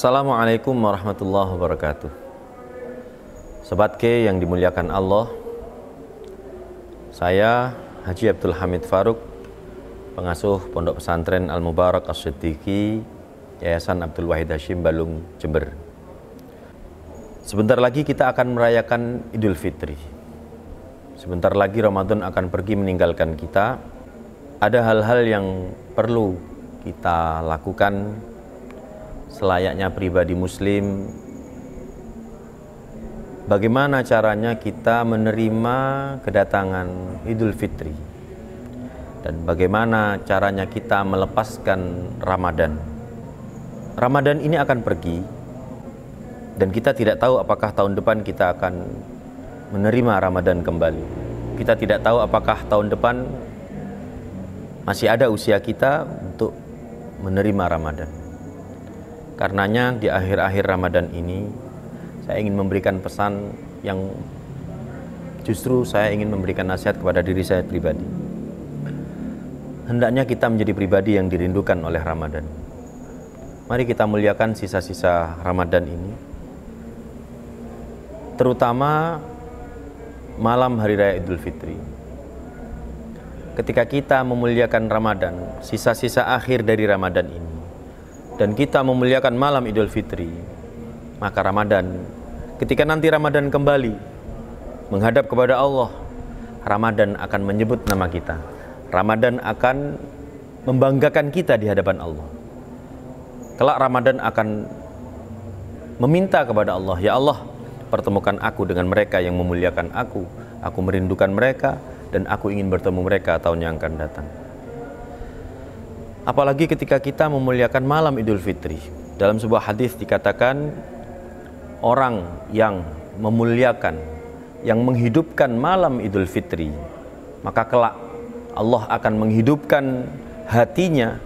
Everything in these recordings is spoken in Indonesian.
Assalamualaikum warahmatullahi wabarakatuh. Sobat K yang dimuliakan Allah, saya Haji Abdul Hamid Faruk, pengasuh Pondok Pesantren Al-Mubarak As-Siddiqi, Yayasan Abdul Wahid Hashim Balung, Jember. Sebentar lagi kita akan merayakan Idul Fitri. Sebentar lagi Ramadan akan pergi meninggalkan kita. Ada hal-hal yang perlu kita lakukan selayaknya pribadi muslim. Bagaimana caranya kita menerima kedatangan Idul Fitri, dan bagaimana caranya kita melepaskan Ramadan. Ramadan ini akan pergi, dan kita tidak tahu apakah tahun depan kita akan menerima Ramadan kembali. Kita tidak tahu apakah tahun depan masih ada usia kita untuk menerima Ramadan. Karenanya di akhir-akhir Ramadan ini saya ingin memberikan pesan yang justru saya ingin memberikan nasihat kepada diri saya pribadi. Hendaknya kita menjadi pribadi yang dirindukan oleh Ramadan. Mari kita muliakan sisa-sisa Ramadan ini, terutama malam hari raya Idul Fitri. Ketika kita memuliakan Ramadan, sisa-sisa akhir dari Ramadan ini, dan kita memuliakan malam Idul Fitri, maka Ramadan, ketika nanti Ramadan kembali menghadap kepada Allah, Ramadan akan menyebut nama kita. Ramadan akan membanggakan kita di hadapan Allah. Kelak Ramadan akan meminta kepada Allah, ya Allah, pertemukan aku dengan mereka yang memuliakan aku merindukan mereka, dan aku ingin bertemu mereka tahun yang akan datang. Apalagi ketika kita memuliakan malam Idul Fitri. Dalam sebuah hadis dikatakan, orang yang memuliakan, yang menghidupkan malam Idul Fitri, maka kelak Allah akan menghidupkan hatinya.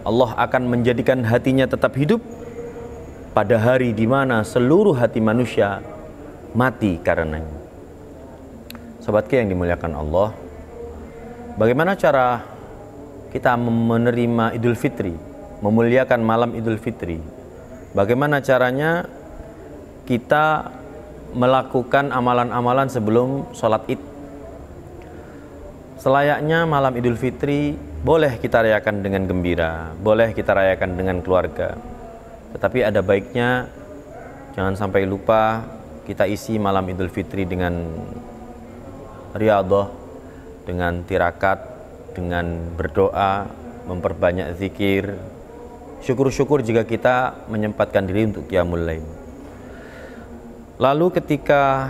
Allah akan menjadikan hatinya tetap hidup pada hari di mana seluruh hati manusia mati karenanya. Sobatku yang dimuliakan Allah, bagaimana cara kita menerima Idul Fitri, memuliakan malam Idul Fitri? Bagaimana caranya kita melakukan amalan-amalan sebelum sholat Id? Selayaknya malam Idul Fitri boleh kita rayakan dengan gembira, boleh kita rayakan dengan keluarga. Tetapi ada baiknya jangan sampai lupa kita isi malam Idul Fitri dengan riyadhah, dengan tirakat, dengan berdoa, memperbanyak zikir. Syukur-syukur jika kita menyempatkan diri untuk qiyamul lail. Lalu ketika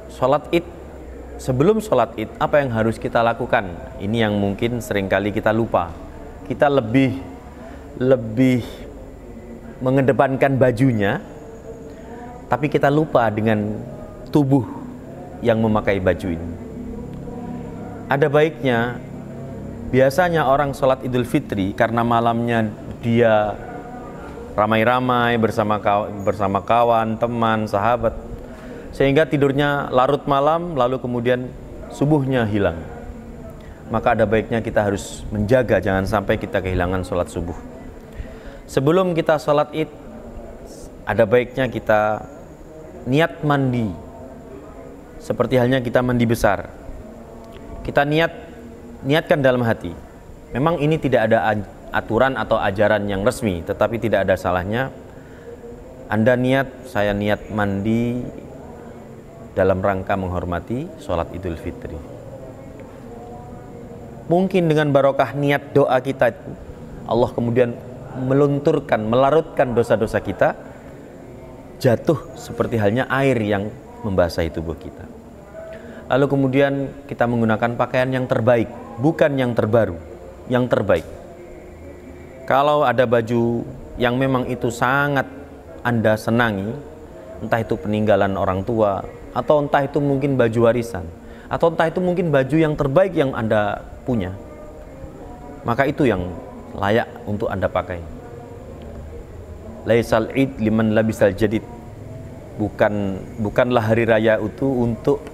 sholat Id, sebelum sholat Id, apa yang harus kita lakukan? Ini yang mungkin seringkali kita lupa. Kita lebih mengedepankan bajunya, tapi kita lupa dengan tubuh yang memakai baju ini. Ada baiknya, biasanya orang sholat Idul Fitri karena malamnya dia ramai-ramai bersama kawan, teman, sahabat, sehingga tidurnya larut malam, lalu kemudian subuhnya hilang. Maka ada baiknya kita harus menjaga jangan sampai kita kehilangan sholat subuh. Sebelum kita sholat Id, ada baiknya kita niat mandi, seperti halnya kita mandi besar. Kita niatkan dalam hati. Memang ini tidak ada aturan atau ajaran yang resmi, tetapi tidak ada salahnya Anda niat, saya niat mandi dalam rangka menghormati sholat Idul Fitri. Mungkin dengan barokah niat doa kita itu, Allah kemudian melunturkan, melarutkan dosa-dosa kita, jatuh seperti halnya air yang membasahi tubuh kita. Lalu kemudian kita menggunakan pakaian yang terbaik, bukan yang terbaru, yang terbaik. Kalau ada baju yang memang itu sangat Anda senangi, entah itu peninggalan orang tua, atau entah itu mungkin baju warisan, atau entah itu mungkin baju yang terbaik yang Anda punya, maka itu yang layak untuk Anda pakai. Laisal id liman labisal jadid. Bukanlah hari raya itu untuk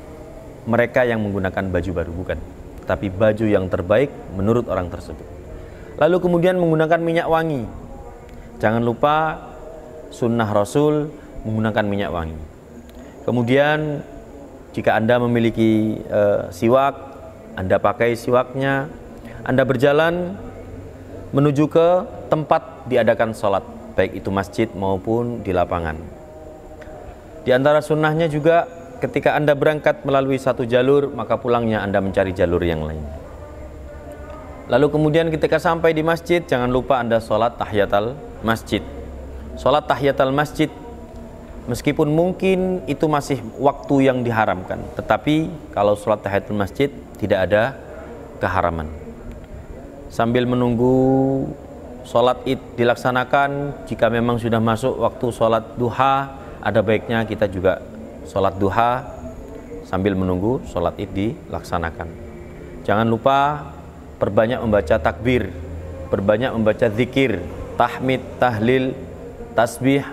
mereka yang menggunakan baju baru, bukan. Tapi baju yang terbaik menurut orang tersebut. Lalu kemudian menggunakan minyak wangi. Jangan lupa sunnah Rasul menggunakan minyak wangi. Kemudian jika Anda memiliki siwak, Anda pakai siwaknya. Anda berjalan menuju ke tempat diadakan sholat, baik itu masjid maupun di lapangan. Di antara sunnahnya juga ketika Anda berangkat melalui satu jalur, maka pulangnya Anda mencari jalur yang lain. Lalu kemudian ketika sampai di masjid, jangan lupa Anda sholat tahiyatul masjid. Sholat tahiyatul masjid, meskipun mungkin itu masih waktu yang diharamkan, tetapi kalau sholat tahiyatul masjid tidak ada keharaman. Sambil menunggu sholat id dilaksanakan, jika memang sudah masuk waktu sholat duha, ada baiknya kita juga sholat duha sambil menunggu sholat id dilaksanakan. Jangan lupa perbanyak membaca takbir, perbanyak membaca zikir, tahmid, tahlil, tasbih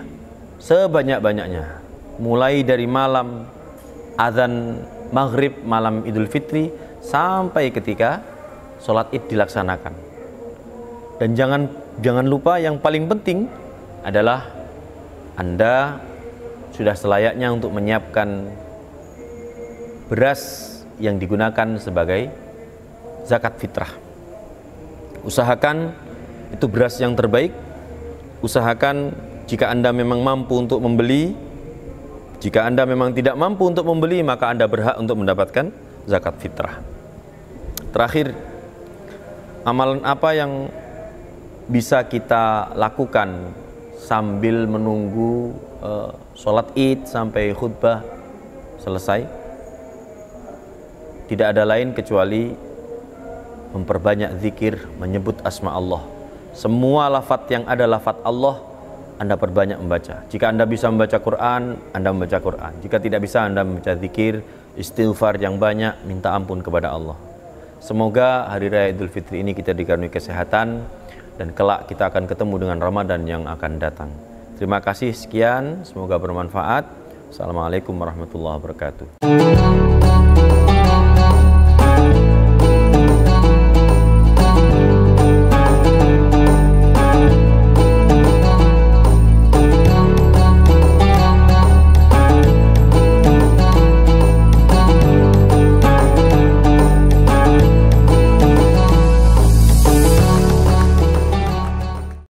sebanyak-banyaknya. Mulai dari malam azan maghrib, malam Idul Fitri, sampai ketika sholat id dilaksanakan. Dan jangan lupa yang paling penting adalah Anda sudah selayaknya untuk menyiapkan beras yang digunakan sebagai zakat fitrah. Usahakan itu beras yang terbaik. Usahakan jika Anda memang mampu untuk membeli. Jika Anda memang tidak mampu untuk membeli, maka Anda berhak untuk mendapatkan zakat fitrah. Terakhir, amalan apa yang bisa kita lakukan sambil menunggu sholat id sampai khutbah selesai? Tidak ada lain kecuali memperbanyak zikir, menyebut asma Allah. Semua lafaz yang ada lafaz Allah, Anda perbanyak membaca. Jika Anda bisa membaca Quran, Anda membaca Quran. Jika tidak bisa, Anda membaca zikir, istighfar yang banyak, minta ampun kepada Allah. Semoga hari raya Idul Fitri ini kita dikaruniai kesehatan, dan kelak kita akan ketemu dengan Ramadan yang akan datang. Terima kasih, sekian, semoga bermanfaat. Assalamualaikum warahmatullahi wabarakatuh.